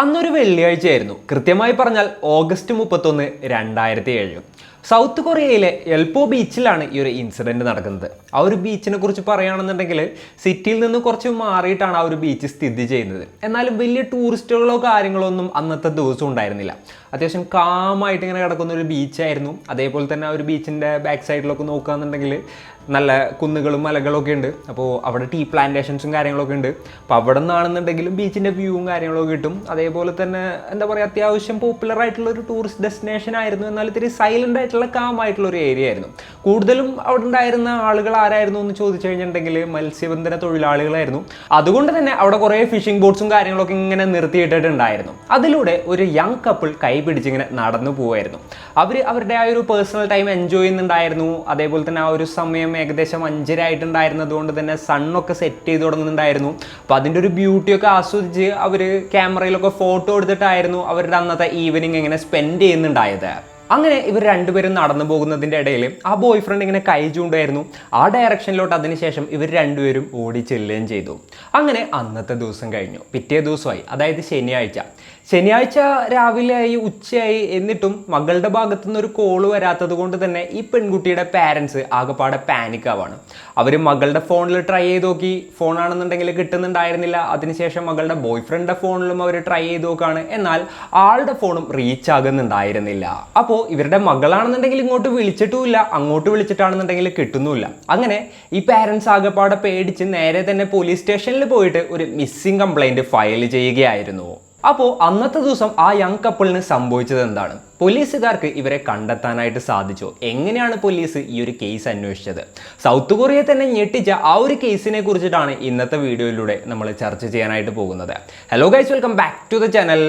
അന്നൊരു വെള്ളിയാഴ്ചയായിരുന്നു. കൃത്യമായി പറഞ്ഞാൽ ഓഗസ്റ്റ് 31, 2007. സൗത്ത് കൊറിയയിലെ എൽപോ ബീച്ചിലാണ് ഈ ഒരു ഇൻസിഡൻറ്റ് നടക്കുന്നത്. ആ ഒരു ബീച്ചിനെ കുറിച്ച് പറയുകയാണെന്നുണ്ടെങ്കിൽ സിറ്റിയിൽ നിന്ന് കുറച്ച് മാറിയിട്ടാണ് ആ ഒരു ബീച്ച് സ്ഥിതി ചെയ്യുന്നത്. എന്നാലും വലിയ ടൂറിസ്റ്റുകളോ കാര്യങ്ങളോ ഒന്നും അന്നത്തെ ദിവസം ഉണ്ടായിരുന്നില്ല. അത്യാവശ്യം കാമായിട്ട് ഇങ്ങനെ കിടക്കുന്ന ഒരു ബീച്ചായിരുന്നു. അതേപോലെ തന്നെ ആ ഒരു ബീച്ചിൻ്റെ ബാക്ക് സൈഡിലൊക്കെ നോക്കുകയാണെന്നുണ്ടെങ്കിൽ നല്ല കുന്നുകളും മലകളൊക്കെ ഉണ്ട്. അപ്പോൾ അവിടെ ടീ പ്ലാന്റേഷൻസും കാര്യങ്ങളൊക്കെ ഉണ്ട്. അപ്പോൾ അവിടെ നിന്നാണെന്നുണ്ടെങ്കിലും ബീച്ചിൻ്റെ വ്യൂവും കാര്യങ്ങളൊക്കെ കിട്ടും. അതേപോലെ തന്നെ എന്താ പറയുക, അത്യാവശ്യം പോപ്പുലർ ആയിട്ടുള്ള ഒരു ടൂറിസ്റ്റ് ഡെസ്റ്റിനേഷൻ ആയിരുന്നു. എന്നാൽ ഇത്തിരി സൈലൻ്റ് ആയിട്ടുള്ള കാമായിട്ടുള്ള ഒരു ഏരിയ ആയിരുന്നു. കൂടുതലും അവിടെ ഉണ്ടായിരുന്ന ആളുകൾ ആരായിരുന്നു എന്ന് ചോദിച്ചു കഴിഞ്ഞിട്ടുണ്ടെങ്കിൽ മത്സ്യബന്ധന തൊഴിലാളികളായിരുന്നു. അതുകൊണ്ട് തന്നെ അവിടെ കുറേ ഫിഷിംഗ് ബോട്ട്സും കാര്യങ്ങളൊക്കെ ഇങ്ങനെ നിർത്തിയിട്ടിട്ടുണ്ടായിരുന്നു. അതിലൂടെ ഒരു യങ് കപ്പിൾ കൈ പിടിച്ചിങ്ങനെ നടന്നു പോവായിരുന്നു. അവർ അവരുടെ ആ ഒരു പേഴ്സണൽ ടൈം എൻജോയ് ചെയ്യുന്നുണ്ടായിരുന്നു. അതേപോലെ തന്നെ ആ ഒരു സമയം ഏകദേശം 5:30 ആയിട്ടുണ്ടായിരുന്നത് കൊണ്ട് തന്നെ സണ്ണൊക്കെ സെറ്റ് ചെയ്ത് തുടങ്ങുന്നുണ്ടായിരുന്നു. അപ്പോൾ അതിൻ്റെ ഒരു ബ്യൂട്ടിയൊക്കെ ആസ്വദിച്ച് അവർ ക്യാമറയിലൊക്കെ ഫോട്ടോ എടുത്തിട്ടായിരുന്നു അവരുടെ അന്നത്തെ ഈവനിങ് ഇങ്ങനെ സ്പെൻഡ് ചെയ്യുന്നുണ്ടായത്. അങ്ങനെ ഇവർ രണ്ടുപേരും നടന്നു പോകുന്നതിൻ്റെ ഇടയിൽ ആ ബോയ് ഫ്രണ്ട് ഇങ്ങനെ കൈ ചൂണ്ടായിരുന്നു. ആ ഡയറക്ഷനിലോട്ട് അതിനുശേഷം ഇവർ രണ്ടുപേരും ഓടി ചെല്ലുകയും ചെയ്തു. അങ്ങനെ അന്നത്തെ ദിവസം കഴിഞ്ഞു. പിറ്റേ ദിവസമായി, അതായത് ശനിയാഴ്ച രാവിലെയായി, ഉച്ചയായി. എന്നിട്ടും മകളുടെ ഭാഗത്തു നിന്ന് ഒരു കോള് വരാത്തത് കൊണ്ട് തന്നെ ഈ പെൺകുട്ടിയുടെ പാരൻസ് ആകെപ്പാടെ പാനിക് ആവാണ്. അവർ മകളുടെ ഫോണിൽ ട്രൈ ചെയ്ത് നോക്കി, ഫോണാണെന്നുണ്ടെങ്കിൽ കിട്ടുന്നുണ്ടായിരുന്നില്ല. അതിനുശേഷം മകളുടെ ബോയ് ഫ്രണ്ടിൻ്റെ ഫോണിലും അവർ ട്രൈ ചെയ്ത് നോക്കാണ്. എന്നാൽ ആളുടെ ഫോണും റീച്ച് ആകുന്നുണ്ടായിരുന്നില്ല. അപ്പോൾ ഇവരുടെ മകളാണെന്നുണ്ടെങ്കിൽ ഇങ്ങോട്ട് വിളിച്ചിട്ടുമില്ല, അങ്ങോട്ട് വിളിച്ചിട്ടാണെന്നുണ്ടെങ്കിൽ കിട്ടുന്നുമില്ല. അങ്ങനെ ഈ പാരൻസ് ആകെപ്പാടെ പേടിച്ച് നേരെ തന്നെ പോലീസ് സ്റ്റേഷനിൽ പോയിട്ട് ഒരു മിസ്സിംഗ് കംപ്ലൈൻറ്റ് ഫയൽ ചെയ്യുകയായിരുന്നു. അപ്പോൾ അന്നത്തെ ദിവസം ആ യങ് കപ്പിളിന് സംഭവിച്ചത് എന്താണ്? പോലീസുകാർക്ക് ഇവരെ കണ്ടെത്താനായിട്ട് സാധിച്ചു. എങ്ങനെയാണ് പോലീസ് ഈ ഒരു കേസ് അന്വേഷിച്ചത്? സൗത്ത് കൊറിയയെ തന്നെ ഞെട്ടിച്ച ആ ഒരു കേസിനെ കുറിച്ചിട്ടാണ് ഇന്നത്തെ വീഡിയോയിലൂടെ നമ്മൾ ചർച്ച ചെയ്യാനായിട്ട് പോകുന്നത്. Hello guys, welcome back to the channel.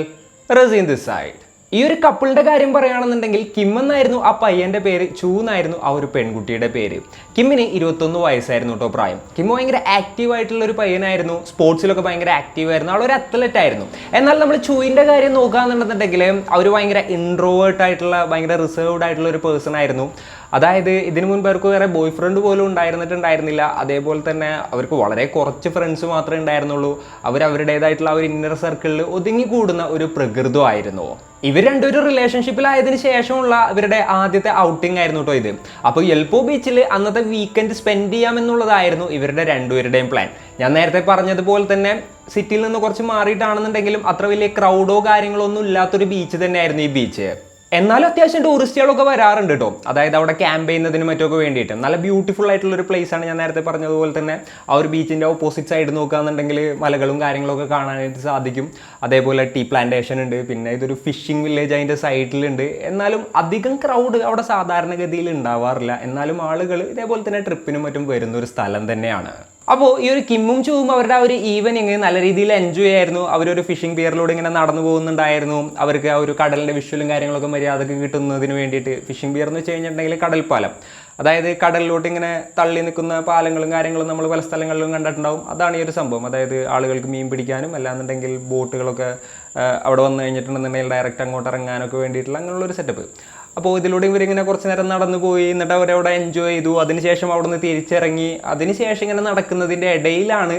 Raseen this side. ഈ ഒരു കപ്പിളിൻ്റെ കാര്യം പറയുകയാണെന്നുണ്ടെങ്കിൽ കിം എന്നായിരുന്നു ആ പയ്യൻ്റെ പേര്, ചൂ എന്നായിരുന്നു ആ ഒരു പെൺകുട്ടിയുടെ പേര്. കിമ്മിന് 21 വയസ്സായിരുന്നു കേട്ടോ പ്രായം. കിം ഭയങ്കര ആക്റ്റീവ് ആയിട്ടുള്ള ഒരു പയ്യനായിരുന്നു. സ്പോർട്സിലൊക്കെ ഭയങ്കര ആക്റ്റീവ് ആയിരുന്നു. അവളൊരു അത്ലറ്റ് ആയിരുന്നു. എന്നാൽ നമ്മൾ ചൂവിൻ്റെ കാര്യം നോക്കുകയാണെന്നുണ്ടെങ്കിൽ അവർ ഭയങ്കര ഇൻട്രോവേർട്ട് ആയിട്ടുള്ള, ഭയങ്കര റിസർവ്ഡ് ആയിട്ടുള്ള ഒരു പേഴ്സൺ ആയിരുന്നു. അതായത് ഇതിനു മുൻപ് അവർക്ക് വേറെ ബോയ് ഫ്രണ്ട് പോലും ഉണ്ടായിരുന്നില്ല. അതേപോലെ തന്നെ അവർക്ക് വളരെ കുറച്ച് ഫ്രണ്ട്സ് മാത്രമേ ഉണ്ടായിരുന്നുള്ളൂ. അവരുടേതായിട്ടുള്ള ആ ഒരു ഇന്നർ സർക്കിളിൽ ഒതുങ്ങിക്കൂടുന്ന ഒരു പ്രകൃതമായിരുന്നു. ഇവർ രണ്ടൊരു റിലേഷൻഷിപ്പിലായതിനു ശേഷമുള്ള ഇവരുടെ ആദ്യത്തെ ഔട്ടിംഗ് ആയിരുന്നു കേട്ടോ ഇത്. അപ്പോൾ എൽപോ ബീച്ചിൽ അന്നത്തെ വീക്കെൻഡ് സ്പെൻഡ് ചെയ്യാമെന്നുള്ളതായിരുന്നു ഇവരുടെ രണ്ടുപേരുടെയും പ്ലാൻ. ഞാൻ നേരത്തെ പറഞ്ഞതുപോലെ തന്നെ സിറ്റിയിൽ നിന്ന് കുറച്ച് മാറിയിട്ടാണെന്നുണ്ടെങ്കിലും അത്ര വലിയ ക്രൗഡോ കാര്യങ്ങളോ ഒന്നും ഇല്ലാത്തൊരു ബീച്ച് തന്നെയായിരുന്നു ഈ ബീച്ച്. എന്നാലും അത്യാവശ്യം ടൂറിസ്റ്റുകളൊക്കെ വരാറുണ്ട് കേട്ടോ. അതായത് അവിടെ ക്യാമ്പ് ചെയ്യുന്നതിനും മറ്റൊക്കെ വേണ്ടിയിട്ട് നല്ല ബ്യൂട്ടിഫുൾ ആയിട്ടുള്ള ഒരു പ്ലേസ് ആണ്. ഞാൻ നേരത്തെ പറഞ്ഞതുപോലെ തന്നെ ആ ഒരു ബീച്ചിൻ്റെ ഓപ്പോസിറ്റ് സൈഡ് നോക്കുകയാണെന്നുണ്ടെങ്കിൽ മലകളും കാര്യങ്ങളൊക്കെ കാണാനായിട്ട് സാധിക്കും. അതേപോലെ ടീ പ്ലാന്റേഷൻ ഉണ്ട്. പിന്നെ ഇതൊരു ഫിഷിംഗ് വില്ലേജ് അതിൻ്റെ സൈഡിലുണ്ട്. എന്നാലും അധികം ക്രൗഡ് അവിടെ സാധാരണഗതിയിൽ ഉണ്ടാവാറില്ല. എന്നാലും ആളുകൾ ഇതേപോലെ തന്നെ ട്രിപ്പിനും മറ്റും വരുന്നൊരു സ്ഥലം തന്നെയാണ്. അപ്പോൾ ഈ ഒരു കിമ്മും ചൂവും അവരുടെ ആ ഒരു ഈവനിങ് നല്ല രീതിയിൽ എൻജോയ് ആയിരുന്നു. അവരൊരു ഫിഷിംഗ് പിയറിലൂടെ ഇങ്ങനെ നടന്നു പോകുന്നുണ്ടായിരുന്നു. അവർക്ക് ആ ഒരു കടലിൻ്റെ വിഷ്വലും കാര്യങ്ങളൊക്കെ മര്യാദക്ക് കിട്ടുന്നതിന് വേണ്ടിയിട്ട്, ഫിഷിംഗ് പിയർ എന്ന് വെച്ച് കഴിഞ്ഞിട്ടുണ്ടെങ്കിൽ കടൽപ്പാലം, അതായത് കടലിലോട്ട് ഇങ്ങനെ തള്ളി നിൽക്കുന്ന പാലങ്ങളും കാര്യങ്ങളും നമ്മൾ പല സ്ഥലങ്ങളിലും കണ്ടിട്ടുണ്ടാവും. അതാണ് ഈ ഒരു സംഭവം. അതായത് ആളുകൾക്ക് മീൻ പിടിക്കാനും അല്ലാന്നുണ്ടെങ്കിൽ ബോട്ടുകളൊക്കെ അവിടെ വന്നു കഴിഞ്ഞിട്ടുണ്ടെന്നുണ്ടെങ്കിൽ ഡയറക്റ്റ് അങ്ങോട്ട് ഇറങ്ങാനൊക്കെ വേണ്ടിയിട്ടുള്ള അങ്ങനെയുള്ളൊരു സെറ്റപ്പ്. അപ്പോൾ ഇതിലൂടെ ഇവരിങ്ങനെ കുറച്ച് നേരം നടന്നു പോയി. എന്നിട്ട് അവരവിടെ എൻജോയ് ചെയ്തു. അതിനുശേഷം അവിടെ നിന്ന് തിരിച്ചിറങ്ങി. അതിനുശേഷം ഇങ്ങനെ നടക്കുന്നതിൻ്റെ ഇടയിലാണ്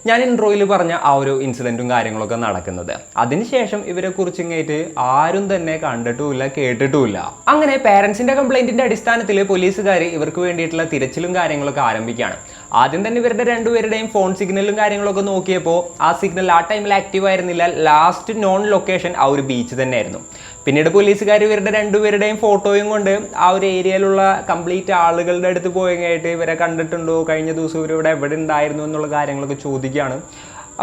ഞാൻ ഇൻട്രോയിൽ പറഞ്ഞ ആ ഒരു ഇൻസിഡൻറ്റും കാര്യങ്ങളൊക്കെ നടക്കുന്നത്. അതിനുശേഷം ഇവരെ കുറിച്ച് ഇങ്ങോട്ട് ആരും തന്നെ കണ്ടിട്ടുമില്ല, കേട്ടിട്ടുമില്ല. അങ്ങനെ പേരൻസിൻ്റെ കംപ്ലൈൻറ്റിൻ്റെ അടിസ്ഥാനത്തിൽ പോലീസുകാർ ഇവർക്ക് വേണ്ടിയിട്ടുള്ള തിരച്ചിലും കാര്യങ്ങളൊക്കെ ആരംഭിക്കുകയാണ്. ആദ്യം തന്നെ ഇവരുടെ രണ്ടുപേരുടെയും ഫോൺ സിഗ്നലും കാര്യങ്ങളൊക്കെ നോക്കിയപ്പോൾ ആ സിഗ്നൽ ആ ടൈമിൽ ആക്റ്റീവ് ആയിരുന്നില്ല. ലാസ്റ്റ് നോൺ ലൊക്കേഷൻ ആ ഒരു ബീച്ച് തന്നെയായിരുന്നു. പിന്നീട് പോലീസുകാർ ഇവരുടെ രണ്ടുപേരുടെയും ഫോട്ടോയും കൊണ്ട് ആ ഒരു ഏരിയയിലുള്ള കംപ്ലീറ്റ് ആളുകളുടെ അടുത്ത് പോയിട്ട് ഇവരെ കണ്ടിട്ടുണ്ടോ, കഴിഞ്ഞ ദിവസം ഇവരിവിടെ എവിടെ ഉണ്ടായിരുന്നു എന്നുള്ള കാര്യങ്ങളൊക്കെ ചോദിക്കുകയാണ്.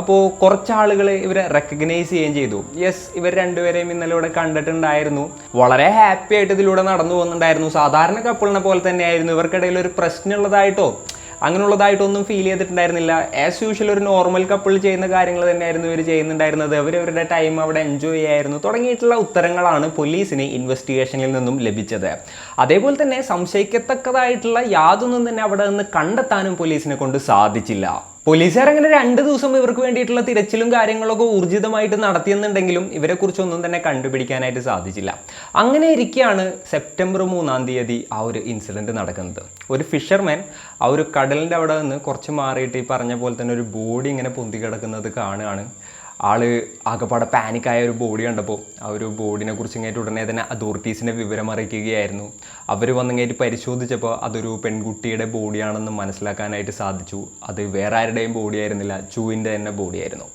അപ്പോൾ കുറച്ച് ആളുകൾ ഇവരെ റെക്കഗ്നൈസ് ചെയ്യുകയും ചെയ്തു. യെസ്, ഇവർ രണ്ടുപേരെയും ഇന്നലെ ഇവിടെ കണ്ടിട്ടുണ്ടായിരുന്നു. വളരെ ഹാപ്പി ആയിട്ട് ഇതിലൂടെ നടന്നു പോകുന്നുണ്ടായിരുന്നു. സാധാരണ കപ്പിളിനെ പോലെ തന്നെയായിരുന്നു. ഇവർക്കിടയിൽ ഒരു പ്രശ്നമുള്ളതായിട്ടോ അങ്ങനെയുള്ളതായിട്ടൊന്നും ഫീൽ ചെയ്തിട്ടുണ്ടായിരുന്നില്ല. ആസ് യൂഷ്വൽ ഒരു നോർമൽ കപ്പിൾ ചെയ്യുന്ന കാര്യങ്ങൾ തന്നെയായിരുന്നു ഇവർ ചെയ്യുന്നുണ്ടായിരുന്നത്. അവരവരുടെ ടൈം അവിടെ എൻജോയ് ചെയ്യായിരുന്നു തുടങ്ങിയിട്ടുള്ള ഉത്തരങ്ങളാണ് പോലീസിന് ഇൻവെസ്റ്റിഗേഷനിൽ നിന്നും ലഭിച്ചത്. അതേപോലെ തന്നെ സംശയിക്കത്തക്കതായിട്ടുള്ള യാതൊന്നും തന്നെ അവിടെ നിന്ന് കണ്ടെത്താനും പോലീസിനെ കൊണ്ട് സാധിച്ചില്ല. പോലീസുകാർ അങ്ങനെ 2 ദിവസം ഇവർക്ക് വേണ്ടിയിട്ടുള്ള തിരച്ചിലും കാര്യങ്ങളൊക്കെ ഊർജിതമായിട്ട് നടത്തിയെന്നുണ്ടെങ്കിലും ഇവരെക്കുറിച്ചൊന്നും തന്നെ കണ്ടുപിടിക്കാനായിട്ട് സാധിച്ചില്ല. അങ്ങനെ ഇരിക്കുകയാണ് സെപ്റ്റംബർ 3-ാം തീയതി ആ ഒരു ഇൻസിഡൻറ്റ് നടക്കുന്നത്. ഒരു ഫിഷർമാൻ ആ ഒരു കടലിൻ്റെ അവിടെ നിന്ന് കുറച്ച് മാറിയിട്ട് ഈ പറഞ്ഞ പോലെ തന്നെ ഒരു ബോഡി ഇങ്ങനെ പൊന്തി കിടക്കുന്നത് കാണുകയാണ്. ആള് ആകെപ്പാടെ പാനിക്കായ ഒരു ബോഡി കണ്ടപ്പോൾ ആ ഒരു ബോഡിനെ കുറിച്ച് ഇങ്ങേറ്റ് ഉടനെ തന്നെ അതോറിറ്റീസിനെ വിവരം അറിയിക്കുകയായിരുന്നു. അവർ വന്നിങ്ങേറ്റ് പരിശോധിച്ചപ്പോൾ അതൊരു പെൺകുട്ടിയുടെ ബോഡിയാണെന്ന് മനസ്സിലാക്കാനായിട്ട് സാധിച്ചു. അത് വേറെ ആരുടെയും ബോഡി ആയിരുന്നില്ല, ചൂവിൻ്റെ തന്നെ ബോഡിയായിരുന്നു.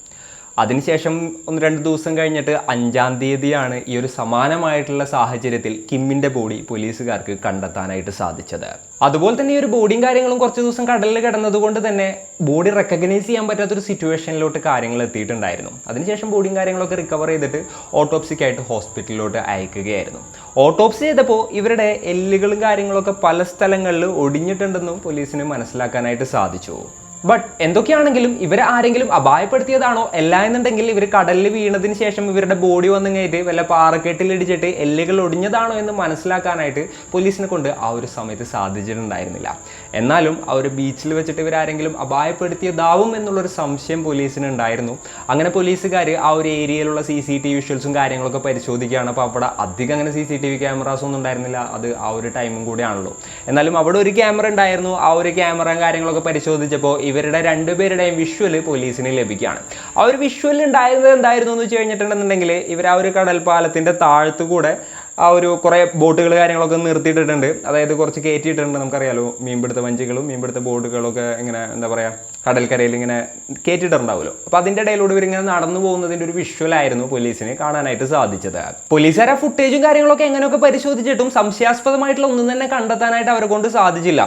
അതിനുശേഷം 1-2 ദിവസം കഴിഞ്ഞിട്ട് 5-ാം തീയതിയാണ് ഈ ഒരു സമാനമായിട്ടുള്ള സാഹചര്യത്തിൽ കിമ്മിൻ്റെ ബോഡി പോലീസുകാർക്ക് കണ്ടെത്താനായിട്ട് സാധിച്ചത്. അതുപോലെ തന്നെ ഈ ഒരു ബോഡിയും കാര്യങ്ങളും കുറച്ച് ദിവസം കടലിൽ കിടന്നതുകൊണ്ട് തന്നെ ബോഡി റെക്കഗ്നൈസ് ചെയ്യാൻ പറ്റാത്തൊരു സിറ്റുവേഷനിലോട്ട് കാര്യങ്ങൾ എത്തിയിട്ടുണ്ടായിരുന്നു. അതിനുശേഷം ബോഡിയും കാര്യങ്ങളൊക്കെ റിക്കവർ ചെയ്തിട്ട് ഓട്ടോപ്സിക്കായിട്ട് ഹോസ്പിറ്റലിലോട്ട് അയക്കുകയായിരുന്നു. ഓട്ടോപ്സി ചെയ്തപ്പോൾ ഇവരുടെ എല്ലുകളും കാര്യങ്ങളൊക്കെ പല സ്ഥലങ്ങളിൽ ഒടിഞ്ഞിട്ടുണ്ടെന്നും പോലീസിന് മനസ്സിലാക്കാനായിട്ട് സാധിച്ചു. ബട്ട് എന്തൊക്കെയാണെങ്കിലും ഇവരെ ആരെങ്കിലും അപായപ്പെടുത്തിയതാണോ അല്ല എന്നുണ്ടെങ്കിൽ ഇവർ കടലിൽ വീണതിന് ശേഷം ഇവരുടെ ബോഡി വന്നിങ്ങായിട്ട് വല്ല പാറക്കെട്ടിലിടിച്ചിട്ട് എല്ലുകൾ ഒടിഞ്ഞതാണോ എന്ന് മനസ്സിലാക്കാനായിട്ട് പോലീസിനെ കൊണ്ട് ആ ഒരു സമയത്ത് സാധിച്ചിട്ടുണ്ടായിരുന്നില്ല. എന്നാലും ആ ഒരു ബീച്ചിൽ വെച്ചിട്ട് ഇവരാരെങ്കിലും അപായപ്പെടുത്തിയതാവും എന്നുള്ളൊരു സംശയം പോലീസിന് ഉണ്ടായിരുന്നു. അങ്ങനെ പോലീസുകാർ ആ ഒരു ഏരിയയിലുള്ള CCTV വിഷ്വൽസും കാര്യങ്ങളൊക്കെ പരിശോധിക്കുകയാണ്. അപ്പോൾ അവിടെ അധികം അങ്ങനെ CCTV ക്യാമറാസ് ഒന്നും ഉണ്ടായിരുന്നില്ല, അത് ആ ഒരു ടൈമും കൂടിയാണല്ലോ. എന്നാലും അവിടെ ഒരു ക്യാമറ ഉണ്ടായിരുന്നു. ആ ഒരു ക്യാമറയും കാര്യങ്ങളൊക്കെ പരിശോധിച്ചപ്പോൾ ഇവരുടെ 2 പേരുടെയും വിഷ്വല് പോലീസിന് ലഭിക്കുകയാണ്. ആ ഒരു വിഷ്വൽ ഉണ്ടായിരുന്നത് എന്തായിരുന്നു എന്ന് വെച്ച് കഴിഞ്ഞിട്ടുണ്ടെന്നുണ്ടെങ്കിൽ ഇവർ ആ ഒരു കടൽപ്പാലത്തിൻ്റെ താഴത്തു കൂടെ ആ ഒരു കുറേ ബോട്ടുകൾ കാര്യങ്ങളൊക്കെ നിർത്തിയിട്ടിട്ടുണ്ട്. അതായത് കുറച്ച് കയറ്റിയിട്ടുണ്ട്. നമുക്കറിയാലോ, മീൻപിടുത്ത വഞ്ചികളും മീൻപിടുത്ത ബോട്ടുകളൊക്കെ ഇങ്ങനെ എന്താ പറയുക കടൽക്കരയിൽ ഇങ്ങനെ കയറ്റിയിട്ടുണ്ടാവുമല്ലോ. അപ്പോൾ അതിൻ്റെ ഇടയിലൂടെ ഇവരിങ്ങനെ നടന്നു പോകുന്നതിൻ്റെ ഒരു വിഷ്വലായിരുന്നു പോലീസിന് കാണാനായിട്ട് സാധിച്ചത്. പോലീസുകാർ ആ ഫുട്ടേജും കാര്യങ്ങളൊക്കെ എങ്ങനെയൊക്കെ പരിശോധിച്ചിട്ടും സംശയാസ്പദമായിട്ടുള്ള ഒന്നും തന്നെ കണ്ടെത്താനായിട്ട് അവരെ കൊണ്ട് സാധിച്ചില്ല.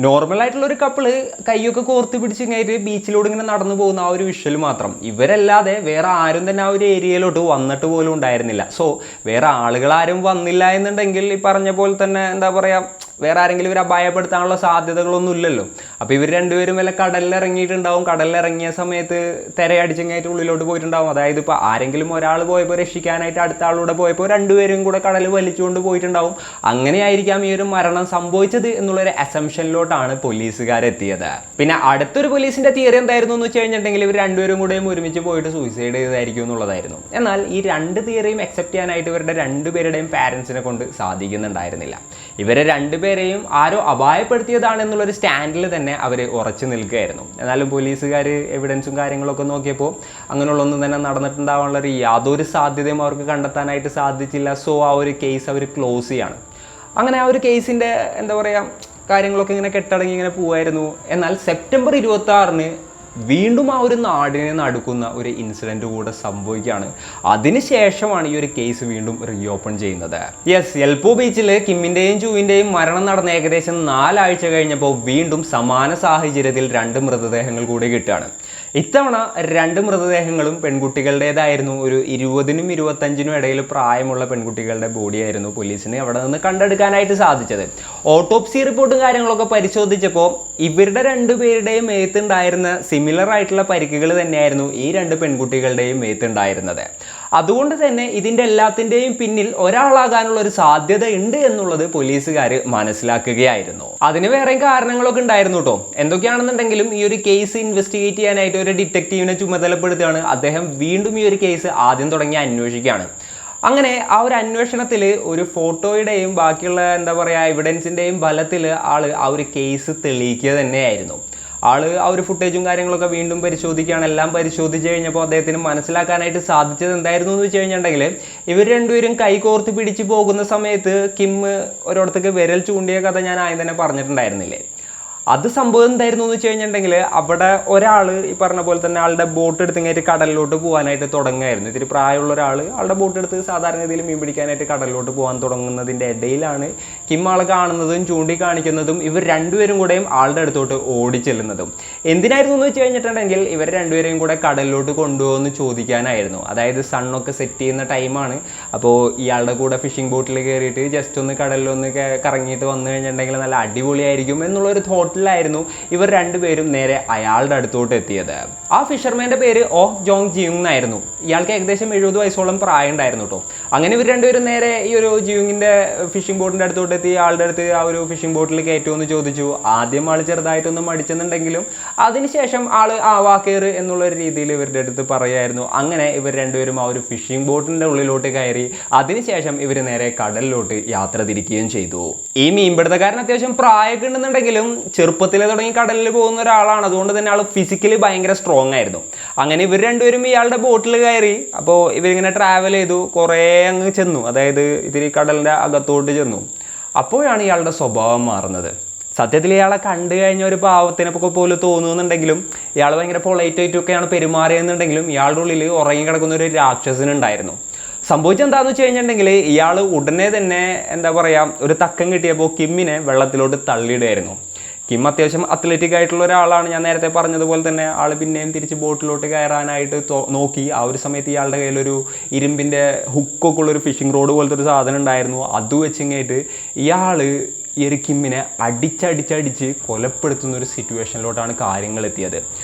നോർമലായിട്ടുള്ള ഒരു കപ്പിള് കൈയൊക്കെ കോർത്ത് പിടിച്ച് കഴിഞ്ഞിട്ട് ബീച്ചിലൂടെ ഇങ്ങനെ നടന്നു പോകുന്ന ആ ഒരു വിഷ്വൽ മാത്രം. ഇവരല്ലാതെ വേറെ ആരും തന്നെ ആ ഒരു ഏരിയയിലോട്ട് വന്നിട്ട് പോലും ഉണ്ടായിരുന്നില്ല. സോ വേറെ ആളുകളാരും വന്നില്ല എന്നുണ്ടെങ്കിൽ ഈ പറഞ്ഞ പോലെ തന്നെ എന്താ പറയുക, വേറെ ആരെങ്കിലും ഇവർ അപായപ്പെടുത്താനുള്ള സാധ്യതകളൊന്നും ഇല്ലല്ലോ. അപ്പോൾ ഇവർ 2 പേരും വല്ല കടലിൽ ഇറങ്ങിയിട്ടുണ്ടാവും. കടലിൽ ഇറങ്ങിയ സമയത്ത് തിരയടിച്ചങ്ങായിട്ട് ഉള്ളിലോട്ട് പോയിട്ടുണ്ടാവും. അതായത് ഇപ്പോൾ ആരെങ്കിലും ഒരാൾ പോയപ്പോൾ രക്ഷിക്കാനായിട്ട് അടുത്ത ആളൂടെ പോയപ്പോൾ 2 പേരും കൂടെ കടൽ വലിച്ചുകൊണ്ട് പോയിട്ടുണ്ടാവും. അങ്ങനെയായിരിക്കാം ഈ ഒരു മരണം സംഭവിച്ചത് എന്നുള്ളൊരു അസംഷനിലോട്ടാണ് പോലീസുകാരെത്തിയത്. പിന്നെ അടുത്തൊരു പോലീസിന്റെ തിയറി എന്തായിരുന്നു എന്ന് വെച്ച് കഴിഞ്ഞിട്ടുണ്ടെങ്കിൽ ഇവർ 2 പേരും കൂടെയും ഒരുമിച്ച് പോയിട്ട് സൂയിസൈഡ് ചെയ്തതായിരിക്കും എന്നുള്ളതായിരുന്നു. എന്നാൽ ഈ 2 തിയറിയും അക്സെപ്റ്റ് ചെയ്യാനായിട്ട് ഇവരുടെ 2 പേരുടെയും പാരൻസിനെ കൊണ്ട് സാധിക്കുന്നുണ്ടായിരുന്നില്ല. ഇവരെ 2 പേരെയും ആരോ അപായപ്പെടുത്തിയതാണെന്നുള്ളൊരു സ്റ്റാൻഡിൽ തന്നെ അവർ ഉറച്ചു നിൽക്കുകയായിരുന്നു. എന്നാലും പോലീസുകാർ എവിഡൻസും കാര്യങ്ങളൊക്കെ നോക്കിയപ്പോൾ അങ്ങനെയുള്ളൊന്നും തന്നെ നടന്നിട്ടുണ്ടാവാനുള്ളൊരു യാതൊരു സാധ്യതയും അവർക്ക് കണ്ടെത്താനായിട്ട് സാധിച്ചില്ല. സോ ആ ഒരു കേസ് അവർ ക്ലോസ് ചെയ്യാണ്. അങ്ങനെ ആ ഒരു കേസിൻ്റെ എന്താ പറയുക കാര്യങ്ങളൊക്കെ ഇങ്ങനെ കെട്ടടങ്ങി ഇങ്ങനെ പോവായിരുന്നു. എന്നാൽ സെപ്റ്റംബർ 26-ന് വീണ്ടും ആ ഒരു നാടിനെ നടുക്കുന്ന ഒരു ഇൻസിഡൻറ്റ് കൂടെ സംഭവിക്കുകയാണ്. അതിനുശേഷമാണ് ഈ ഒരു കേസ് വീണ്ടും റീഓപ്പൺ ചെയ്യുന്നത്. യെസ്, എൽപോ ബീച്ചിൽ കിമ്മിൻ്റെയും ചൂവിൻ്റെയും മരണം നടന്ന ഏകദേശം 4 ആഴ്ച കഴിഞ്ഞപ്പോൾ വീണ്ടും സമാന സാഹചര്യത്തിൽ 2 മൃതദേഹങ്ങൾ കൂടി കിട്ടുകയാണ്. ഇത്തവണ 2 മൃതദേഹങ്ങളും പെൺകുട്ടികളുടേതായിരുന്നു. ഒരു 20-നും 25-നും ഇടയിൽ പ്രായമുള്ള പെൺകുട്ടികളുടെ ബോഡിയായിരുന്നു പോലീസിന് അവിടെ നിന്ന് കണ്ടെടുക്കാനായിട്ട് സാധിച്ചത്. ഓട്ടോപ്സി റിപ്പോർട്ടും കാര്യങ്ങളൊക്കെ പരിശോധിച്ചപ്പോൾ ഇവരുടെ 2 പേരുടെയും മേത്തുണ്ടായിരുന്ന സിമിലർ ആയിട്ടുള്ള പരിക്കുകൾ തന്നെയായിരുന്നു ഈ 2 പെൺകുട്ടികളുടെയും മേത്തുണ്ടായിരുന്നത്. അതുകൊണ്ട് തന്നെ ഇതിൻ്റെ എല്ലാത്തിൻ്റെയും പിന്നിൽ ഒരാളാകാനുള്ള ഒരു സാധ്യത ഉണ്ട് എന്നുള്ളത് പോലീസുകാർ മനസ്സിലാക്കുകയായിരുന്നു. അതിന് വേറെയും കാരണങ്ങളൊക്കെ ഉണ്ടായിരുന്നു കേട്ടോ. എന്തൊക്കെയാണെന്നുണ്ടെങ്കിലും ഈ ഒരു കേസ് ഇൻവെസ്റ്റിഗേറ്റ് ചെയ്യാനായിട്ട് ഒരു ഡിറ്റക്റ്റീവിനെ ചുമതലപ്പെടുത്തുകയാണ്. അദ്ദേഹം വീണ്ടും ഈ ഒരു കേസ് ആദ്യം തുടങ്ങി അന്വേഷിക്കുകയാണ്. അങ്ങനെ ആ ഒരു അന്വേഷണത്തിൽ ഒരു ഫോട്ടോയുടെയും ബാക്കിയുള്ള എന്താ പറയുക എവിഡൻസിൻ്റെയും ബലത്തിൽ ആൾ ആ ഒരു കേസ് തെളിയിക്കുക തന്നെയായിരുന്നു. ആള് ആ ഒരു ഫുട്ടേജും കാര്യങ്ങളൊക്കെ വീണ്ടും പരിശോധിക്കുകയാണ്. എല്ലാം പരിശോധിച്ച് കഴിഞ്ഞപ്പോൾ അദ്ദേഹത്തിന് മനസ്സിലാക്കാനായിട്ട് സാധിച്ചത് എന്തായിരുന്നു എന്ന് വെച്ച് കഴിഞ്ഞിട്ടുണ്ടെങ്കിൽ ഇവർ 2 പേരും കൈകോർത്ത് പിടിച്ച് പോകുന്ന സമയത്ത് കിം ഒരിടത്തേക്ക് വിരൽ ചൂണ്ടിയ കഥ ഞാൻ ആദ്യം തന്നെ പറഞ്ഞിട്ടുണ്ടായിരുന്നില്ലേ. അത് സംഭവം എന്തായിരുന്നു എന്ന് വെച്ച് കഴിഞ്ഞിട്ടുണ്ടെങ്കിൽ അവിടെ ഒരാൾ ഈ പറഞ്ഞ പോലെ തന്നെ ആളുടെ ബോട്ട് എടുത്ത് ഇങ്ങേറ്റ് കടലിലോട്ട് പോകാനായിട്ട് തുടങ്ങുമായിരുന്നു. ഇത്തിരി പ്രായമുള്ള ഒരാൾ ആളുടെ ബോട്ട് എടുത്ത് സാധാരണ രീതിയിൽ മീൻ പിടിക്കാനായിട്ട് കടലിലോട്ട് പോകാൻ തുടങ്ങുന്നതിൻ്റെ ഇടയിലാണ് കിം ആളെ കാണുന്നതും ചൂണ്ടിക്കാണിക്കുന്നതും ഇവർ 2 പേരും കൂടെയും ആളുടെ അടുത്തോട്ട് ഓടിച്ചെല്ലുന്നതും. എന്തിനായിരുന്നു എന്ന് വെച്ച് കഴിഞ്ഞിട്ടുണ്ടെങ്കിൽ ഇവർ 2 പേരെയും കൂടെ കടലിലോട്ട് കൊണ്ടുപോകുമെന്ന് ചോദിക്കാനായിരുന്നു. അതായത് സണ്ണൊക്കെ സെറ്റ് ചെയ്യുന്ന ടൈമാണ്. അപ്പോൾ ഇയാളുടെ കൂടെ ഫിഷിംഗ് ബോട്ടിൽ കയറിയിട്ട് ജസ്റ്റ് ഒന്ന് കടലിലൊന്ന് കറങ്ങിയിട്ട് വന്നു കഴിഞ്ഞിട്ടുണ്ടെങ്കിൽ നല്ല അടിപൊളിയായിരിക്കും എന്നുള്ളൊരു ായിരുന്നു ഇവർ 2 പേരും നേരെ അയാളുടെ അടുത്തോട്ട് എത്തിയത്. ആ ഫിഷർമാൻ്റെ പേര് ഓഹ് ജോങ് ജിയുങ് എന്നായിരുന്നു. ഇയാൾക്ക് ഏകദേശം 70 വയസ്സോളം പ്രായം ഉണ്ടായിരുന്നു കേട്ടോ. അങ്ങനെ ഇവർ 2 പേരും നേരെ ഈ ഒരു ജിയുങ്ങിൻ്റെ ഫിഷിംഗ് ബോട്ടിൻ്റെ അടുത്തോട്ട് എത്തി. ആളുടെ അടുത്ത് ആ ഒരു ഫിഷിംഗ് ബോട്ടിൽ കയറ്റുമെന്ന് ചോദിച്ചു. ആദ്യം ആൾ ചെറുതായിട്ടൊന്ന് മടിച്ചെന്നുണ്ടെങ്കിലും അതിനുശേഷം ആൾ വാക്കേറ് എന്നുള്ളൊരു രീതിയിൽ ഇവരുടെ അടുത്ത് പറയായിരുന്നു. അങ്ങനെ ഇവർ 2 പേരും ആ ഒരു ഫിഷിംഗ് ബോട്ടിൻ്റെ ഉള്ളിലോട്ട് കയറി അതിനുശേഷം ഇവർ നേരെ കടലിലോട്ട് യാത്ര തിരിക്കുകയും ചെയ്തു. ഈ മീൻപിടുത്തക്കാരൻ അത്യാവശ്യം പ്രായമൊക്കെ ഉണ്ടെന്നുണ്ടെങ്കിലും ചെറുപ്പത്തിലെ തുടങ്ങി കടലിൽ പോകുന്ന ഒരാളാണ്. അതുകൊണ്ട് തന്നെ ആൾ ഫിസിക്കലി ഭയങ്കര സ്ട്രോങ് ആയിരുന്നു. അങ്ങനെ ഇവർ രണ്ടുപേരും ഇയാളുടെ ബോട്ടിൽ കയറി. അപ്പോൾ ഇവരിങ്ങനെ ട്രാവൽ ചെയ്തു, കുറേ അങ്ങ് ചെന്നു, അതായത് ഇതിരി കടലിൻ്റെ അകത്തോട്ട് ചെന്നു. അപ്പോഴാണ് ഇയാളുടെ സ്വഭാവം മാറുന്നത്. സത്യത്തിൽ ഇയാളെ കണ്ടു കഴിഞ്ഞ ഒരു പാവത്തിനൊക്കെ പോലെ തോന്നുന്നുണ്ടെങ്കിലും ഇയാൾ ഭയങ്കര പൊളൈറ്റായിട്ടൊക്കെയാണ് പെരുമാറിയെന്നുണ്ടെങ്കിലും ഇയാളുടെ ഉള്ളിൽ ഉറങ്ങിക്കിടക്കുന്ന ഒരു രാക്ഷസനുണ്ടായിരുന്നു. സംഭവിച്ചെന്താണെന്ന് വെച്ച് കഴിഞ്ഞിട്ടുണ്ടെങ്കിൽ ഇയാൾ ഉടനെ തന്നെ എന്താ പറയുക, ഒരു തക്കം കിട്ടിയപ്പോൾ കിമ്മിനെ വെള്ളത്തിലോട്ട് തള്ളിയിടുമായിരുന്നു. കിം അത്യാവശ്യം അത്ലറ്റിക് ആയിട്ടുള്ള ഒരാളാണ്. ഞാൻ നേരത്തെ പറഞ്ഞതുപോലെ തന്നെ ആൾ പിന്നെയും തിരിച്ച് ബോട്ടിലോട്ട് കയറാനായിട്ട് നോക്കി. ആ ഒരു സമയത്ത് ഇയാളുടെ കയ്യിലൊരു ഇരുമ്പിൻ്റെ ഹുക്കൊക്കെ ഉള്ളൊരു ഫിഷിംഗ് റോഡ് പോലത്തെ ഒരു സാധനം ഉണ്ടായിരുന്നു. അത് വെച്ചിങ്ങായിട്ട് ഇയാൾ ഈ ഒരു കിമ്മിനെ അടിച്ചടിച്ചടിച്ച് കൊലപ്പെടുത്തുന്ന ഒരു സിറ്റുവേഷനിലോട്ടാണ് കാര്യങ്ങൾ എത്തിയത്.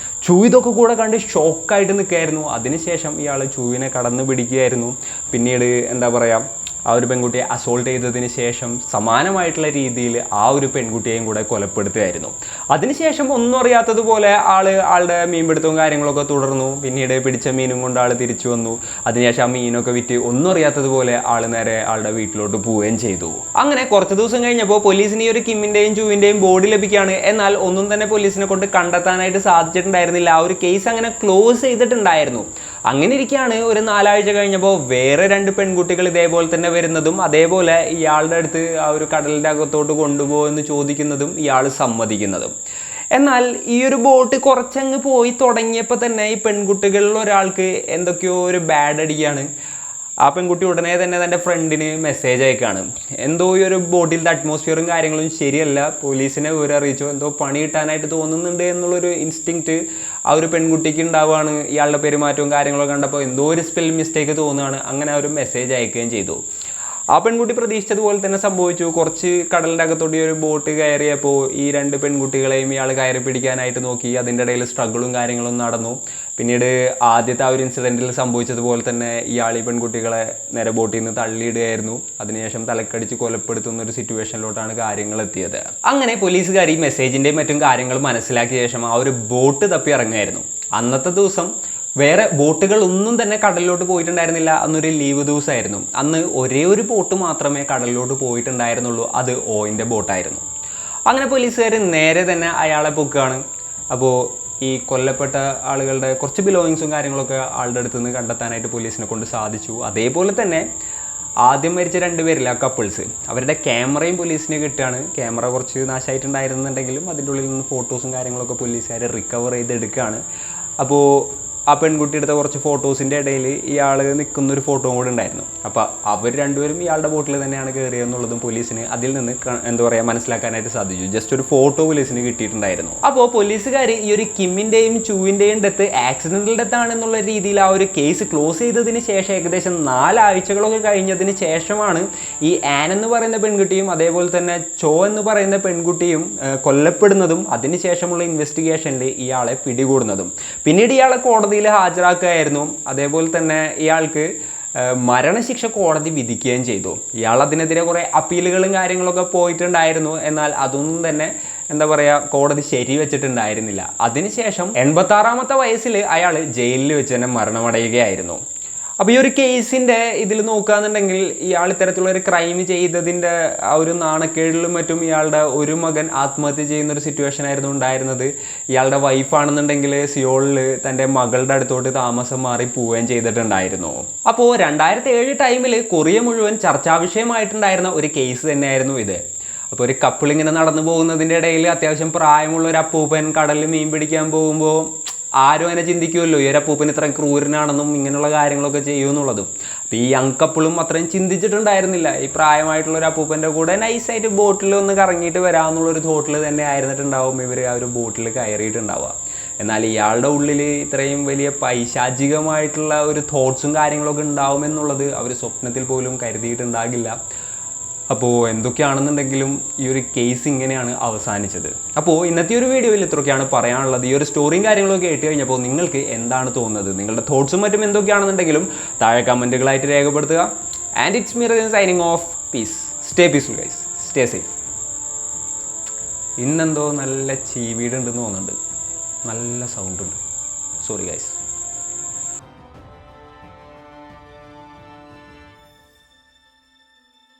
ചൂ ഇതൊക്കെ കൂടെ കണ്ട് ഷോക്കായിട്ട് നിൽക്കുകയായിരുന്നു. അതിനുശേഷം ഇയാൾ ചൂവിനെ കടന്നു പിടിക്കുകയായിരുന്നു. പിന്നീട് എന്താ പറയുക, ആ ഒരു പെൺകുട്ടിയെ അസോൾട്ട് ചെയ്തതിന് ശേഷം സമാനമായിട്ടുള്ള രീതിയിൽ ആ ഒരു പെൺകുട്ടിയെയും കൂടെ കൊലപ്പെടുത്തുകയായിരുന്നു. അതിനുശേഷം ഒന്നും അറിയാത്തതുപോലെ ആളുടെ മീൻപിടുത്തവും കാര്യങ്ങളൊക്കെ തുടർന്നു. പിന്നീട് പിടിച്ച മീനും കൊണ്ട് ആൾ തിരിച്ചു വന്നു. അതിനുശേഷം ആ മീനൊക്കെ വിറ്റ് ഒന്നും അറിയാത്തതുപോലെ ആൾ നേരെ ആളുടെ വീട്ടിലോട്ട് പോവുകയും ചെയ്തു. അങ്ങനെ കുറച്ച് ദിവസം കഴിഞ്ഞപ്പോൾ പോലീസിന് ഈ ഒരു കിമ്മിൻ്റെയും ചൂവിൻ്റെയും ബോഡി ലഭിക്കുകയാണ്. എന്നാൽ ഒന്നും തന്നെ പോലീസിനെ കൊണ്ട് കണ്ടെത്താനായിട്ട് സാധിച്ചിട്ടുണ്ടായിരുന്നില്ല. ആ ഒരു കേസ് അങ്ങനെ ക്ലോസ് ചെയ്തിട്ടുണ്ടായിരുന്നു. അങ്ങനെ ഇരിക്കുകയാണ് ഒരു 4 ആഴ്ച കഴിഞ്ഞപ്പോൾ വേറെ 2 പെൺകുട്ടികൾ ഇതേപോലെ തന്നെ വരുന്നതും അതേപോലെ ഇയാളുടെ അടുത്ത് ആ ഒരു കടലിൻ്റെ അകത്തോട്ട് കൊണ്ടുപോകുമെന്ന് ചോദിക്കുന്നതും ഇയാൾ സമ്മതിക്കുന്നതും. എന്നാൽ ഈ ഒരു ബോട്ട് കുറച്ചങ്ങ് പോയി തുടങ്ങിയപ്പോൾ തന്നെ ഈ പെൺകുട്ടികളിൽ ഒരാൾക്ക് എന്തൊക്കെയോ ഒരു ബാഡ് അടിക്കുകയാണ്. ആ പെൺകുട്ടി ഉടനെ തന്നെ തൻ്റെ ഫ്രണ്ടിന് മെസ്സേജ് അയക്കുകയാണ്. എന്തോ ഈ ഒരു ബോട്ടിലത്തെ അറ്റ്മോസ്ഫിയറും കാര്യങ്ങളും ശരിയല്ല, പോലീസിനെ വിവരം അറിയിച്ചോ, എന്തോ പണി കിട്ടാനായിട്ട് തോന്നുന്നുണ്ട് എന്നുള്ളൊരു ഇൻസ്റ്റിങ്ക്റ്റ് ആ ഒരു പെൺകുട്ടിക്ക് ഉണ്ടാവുകയാണ്. ഇയാളുടെ പെരുമാറ്റവും കാര്യങ്ങളൊക്കെ കണ്ടപ്പോൾ എന്തോ ഒരു സ്പെൽ മിസ്റ്റേക്ക് തോന്നുകയാണ്. അങ്ങനെ ആ ഒരു മെസ്സേജ് അയക്കുകയും ചെയ്തു. ആ പെൺകുട്ടി പ്രതീക്ഷിച്ചതുപോലെ തന്നെ സംഭവിച്ചു. കുറച്ച് കടലിൻ്റെ അകത്തോട്ട് ഒരു ബോട്ട് കയറിയപ്പോൾ ഈ 2 പെൺകുട്ടികളെയും ഇയാൾ കയറി പിടിക്കാനായിട്ട് നോക്കി. അതിൻ്റെ ഇടയിൽ സ്ട്രഗിളും കാര്യങ്ങളും നടന്നു. പിന്നീട് ആദ്യത്തെ ആ ഒരു ഇൻസിഡൻറ്റിൽ സംഭവിച്ചതുപോലെ തന്നെ ഇയാൾ ഈ പെൺകുട്ടികളെ നേരെ ബോട്ടിൽ നിന്ന് തള്ളിയിടുകയായിരുന്നു. അതിനുശേഷം തലക്കടിച്ച് കൊലപ്പെടുത്തുന്ന ഒരു സിറ്റുവേഷനിലോട്ടാണ് കാര്യങ്ങൾ എത്തിയത്. അങ്ങനെ പോലീസുകാർ ഈ മെസ്സേജിൻ്റെയും മറ്റും കാര്യങ്ങൾ മനസ്സിലാക്കിയ ശേഷം ആ ഒരു ബോട്ട് തപ്പി ഇറങ്ങുമായിരുന്നു. അന്നത്തെ ദിവസം വേറെ ബോട്ടുകൾ ഒന്നും തന്നെ കടലിലോട്ട് പോയിട്ടുണ്ടായിരുന്നില്ല. അന്നൊരു ലീവ് ദിവസമായിരുന്നു. അന്ന് ഒരേ ഒരു ബോട്ട് മാത്രമേ കടലിലോട്ട് പോയിട്ടുണ്ടായിരുന്നുള്ളൂ. അത് ഓയിൻ്റെ ബോട്ടായിരുന്നു. അങ്ങനെ പോലീസുകാർ നേരെ തന്നെ അയാളെ പൊക്കുകയാണ്. അപ്പോൾ ഈ കൊല്ലപ്പെട്ട ആളുകളുടെ കുറച്ച് ബിലോയിങ്സും കാര്യങ്ങളൊക്കെ ആളുടെ അടുത്ത് നിന്ന് കണ്ടെത്താനായിട്ട് പോലീസിനെ കൊണ്ട് സാധിച്ചു. അതേപോലെ തന്നെ ആദ്യം മരിച്ച 2 പേരില്ല കപ്പിൾസ്, അവരുടെ ക്യാമറയും പോലീസിന് കിട്ടുകയാണ്. ക്യാമറ കുറച്ച് നാശമായിട്ടുണ്ടായിരുന്നുണ്ടെങ്കിലും അതിൻ്റെ ഉള്ളിൽ നിന്ന് ഫോട്ടോസും കാര്യങ്ങളൊക്കെ പോലീസുകാർ റിക്കവർ ചെയ്തെടുക്കുകയാണ്. അപ്പോൾ ആ പെൺകുട്ടി എടുത്ത കുറച്ച് ഫോട്ടോസിൻ്റെ ഇടയിൽ ഇയാൾ നിൽക്കുന്നൊരു ഫോട്ടോയും കൂടെ ഉണ്ടായിരുന്നു. അപ്പോൾ അവർ രണ്ടുപേരും ഇയാളുടെ ബോട്ടിൽ തന്നെയാണ് കയറിയെന്നുള്ളതും പോലീസിന് അതിൽ നിന്ന് എന്താ പറയുക മനസ്സിലാക്കാനായിട്ട് സാധിച്ചു. ജസ്റ്റ് ഒരു ഫോട്ടോ പോലീസിന് കിട്ടിയിട്ടുണ്ടായിരുന്നു. അപ്പോൾ പോലീസുകാർ ഈ ഒരു കിമ്മിൻ്റെയും ചൂവിൻ്റെയും ഡെത്ത് ആക്സിഡൻ്റൽ ഡെത്ത് ആണെന്നുള്ള രീതിയിൽ ആ ഒരു കേസ് ക്ലോസ് ചെയ്തതിന് ശേഷം ഏകദേശം 4 ആഴ്ചകളൊക്കെ കഴിഞ്ഞതിന് ശേഷമാണ് ഈ ആൻ എന്ന് പറയുന്ന പെൺകുട്ടിയും അതേപോലെ തന്നെ ചോ എന്ന് പറയുന്ന പെൺകുട്ടിയും കൊല്ലപ്പെടുന്നതും അതിനുശേഷമുള്ള ഇൻവെസ്റ്റിഗേഷനിൽ ഇയാളെ പിടികൂടുന്നതും. പിന്നീട് ഇയാളെ കോടതിയിൽ ഹാജരാക്കുകയായിരുന്നു. അതേപോലെ തന്നെ ഇയാൾക്ക് മരണശിക്ഷ കോടതി വിധിക്കുകയും ചെയ്തു. ഇയാൾ അതിനെതിരെ കുറേ അപ്പീലുകളും കാര്യങ്ങളൊക്കെ പോയിട്ടുണ്ടായിരുന്നു. എന്നാൽ അതൊന്നും തന്നെ എന്താ പറയുക കോടതി ശരിവെച്ചിട്ടുണ്ടായിരുന്നില്ല. അതിനുശേഷം 86-ാമത്തെ വയസ്സിൽ അയാൾ ജയിലിൽ വെച്ച് തന്നെ മരണമടയുകയായിരുന്നു. അപ്പോൾ ഈ ഒരു കേസിൻ്റെ ഇതിൽ നോക്കുകയാണെന്നുണ്ടെങ്കിൽ ഇയാൾ ഇത്തരത്തിലുള്ള ഒരു ക്രൈം ചെയ്തതിൻ്റെ ആ ഒരു നാണക്കേടിലും മറ്റും ഇയാളുടെ ഒരു മകൻ ആത്മഹത്യ ചെയ്യുന്നൊരു സിറ്റുവേഷൻ ആയിരുന്നു ഉണ്ടായിരുന്നത്. ഇയാളുടെ വൈഫാണെന്നുണ്ടെങ്കിൽ സിയോളിൽ തൻ്റെ മകളുടെ അടുത്തോട്ട് താമസം മാറി പോവുകയും ചെയ്തിട്ടുണ്ടായിരുന്നു. അപ്പോൾ 2007 ടൈമിൽ കൊറിയ മുഴുവൻ ചർച്ചാ വിഷയമായിട്ടുണ്ടായിരുന്ന ഒരു കേസ് തന്നെയായിരുന്നു ഇത്. അപ്പോൾ ഒരു കപ്പിൾ ഇങ്ങനെ നടന്നു പോകുന്നതിൻ്റെ ഇടയിൽ അത്യാവശ്യം പ്രായമുള്ള ഒരു അപ്പൂപ്പൻ കടലിൽ മീൻ പിടിക്കാൻ പോകുമ്പോൾ ആരും അതിനെ ചിന്തിക്കുമല്ലോ ഈ ഒരു അപ്പൂപ്പൻ ഇത്രയും ക്രൂരനാണെന്നും ഇങ്ങനെയുള്ള കാര്യങ്ങളൊക്കെ ചെയ്യുമെന്നുള്ളതും. അപ്പോൾ ഈ യങ് കപ്പിളും അത്രയും ചിന്തിച്ചിട്ടുണ്ടായിരുന്നില്ല. ഈ പ്രായമായിട്ടുള്ള ഒരു അപ്പൂപ്പൻ്റെ കൂടെ നൈസായിട്ട് ബോട്ടിൽ ഒന്ന് കറങ്ങിയിട്ട് വരാമെന്നുള്ളൊരു തോട്ടിൽ തന്നെ ആയിരുന്നിട്ടുണ്ടാവും ഇവർ ആ ഒരു ബോട്ടിൽ കയറിയിട്ടുണ്ടാവുക. എന്നാൽ ഇയാളുടെ ഉള്ളിൽ ഇത്രയും വലിയ പൈശാചികമായിട്ടുള്ള ഒരു തോട്ട്സും കാര്യങ്ങളൊക്കെ ഉണ്ടാവുമെന്നുള്ളത് അവർ സ്വപ്നത്തിൽ പോലും കരുതിയിട്ടുണ്ടാകില്ല. അപ്പോൾ എന്തൊക്കെയാണെന്നുണ്ടെങ്കിലും ഈ ഒരു കേസ് ഇങ്ങനെയാണ് അവസാനിച്ചത്. അപ്പോൾ ഇന്നത്തെ ഒരു വീഡിയോയിൽ ഇത്രയൊക്കെയാണ് പറയാനുള്ളത്. ഈ ഒരു സ്റ്റോറിയും കാര്യങ്ങളൊക്കെ കേട്ട് കഴിഞ്ഞപ്പോൾ നിങ്ങൾക്ക് എന്താണ് തോന്നുന്നത്, നിങ്ങളുടെ തോട്ട്സും മറ്റും എന്തൊക്കെയാണെന്നുണ്ടെങ്കിലും താഴെ കമൻറ്റുകളായിട്ട് രേഖപ്പെടുത്തുക. And it's me signing off. Peace. Stay peaceful guys. Stay safe. ഇന്നെന്തോ നല്ല ചീവീടുണ്ടെന്ന് തോന്നുന്നുണ്ട്. നല്ല സൗണ്ട് ഉണ്ട്. Sorry guys.